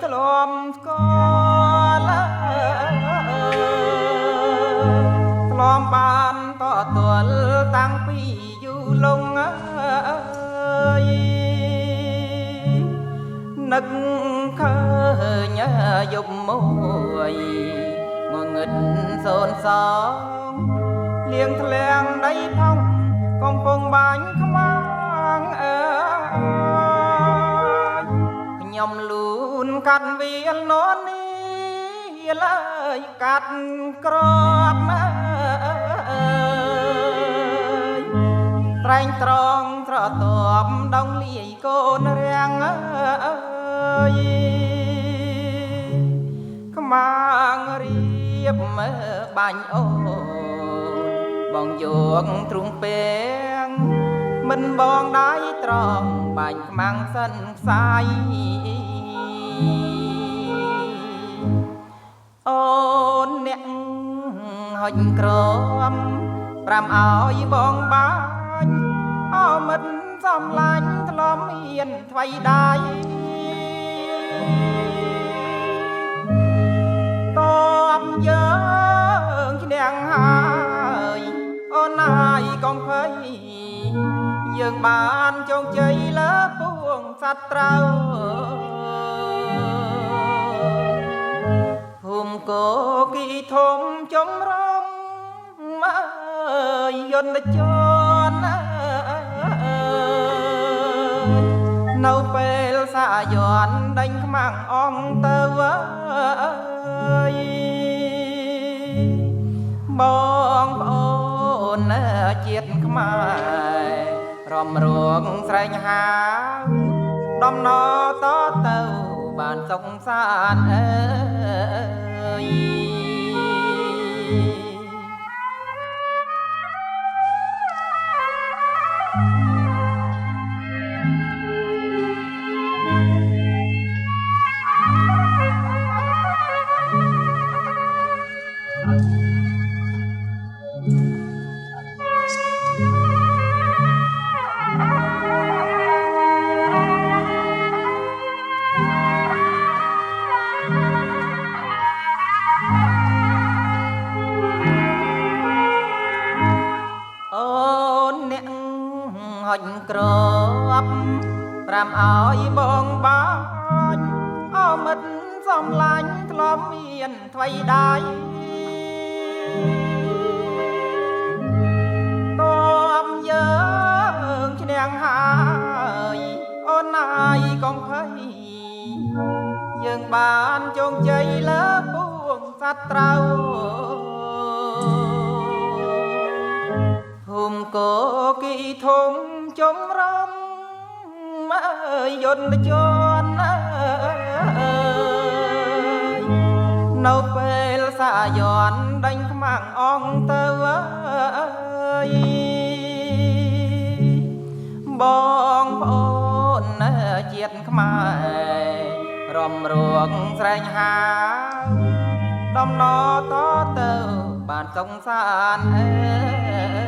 ធ្លាប់ស្គាល់ធ្លាប់បានតទល់តាំងពីយូរលងនឹកឃើញយប់មួយងងឹតសូនសងលៀងធ្លាំងដីផងកំពុងបាញ់ខ្មាំងខ្ញុំលូនកាត់វាលនននេះឡើយកាត់ក្របត្រែងត្រង់ត្រតបដងលាយកូនរាំងខ្មាំងរៀបមើបាញ់អូនបងយកទ្រង់ពេងមិនបងដៃត្រង់បាញ់ខ្មាំងសិនខ្សាយអូនអ្នកហុចក្រមប្រាំឲ្យបងបាញ់អមិតសំឡាញ់ធ្លាប់មានថ្វីដៃតបយើងឈ្នះហើយអូនហើយកុំភ័យយើងបានជោគជ័យលើពួងសត្រូវភូមិកោគីធំចំរំយន្តជន់នៅពេលសាយ័នដេញខ្មាំងអងទៅបងប្អូនជាតិខ្មែររំរងស្រែងហាដំណតទៅបានសុខសាន្តអើយហុចក្របប្រាំឲ្យបងបាញ់អមិតសំឡាញ់ធ្លាប់មានថ្វីដៃតបយើងឈ្នះហើយអូនហើយកុំភ័យយើងបានជោគជ័យលើពួងសត្រូវភូមិកោគីធំចំរំយន្តជន់នៅពេលសាយ័នដេញខ្មាំងអងទៅបងប្អូនជាតិខ្មែររំរងស្រែងហាដំណតទៅបានសុខសាន្ត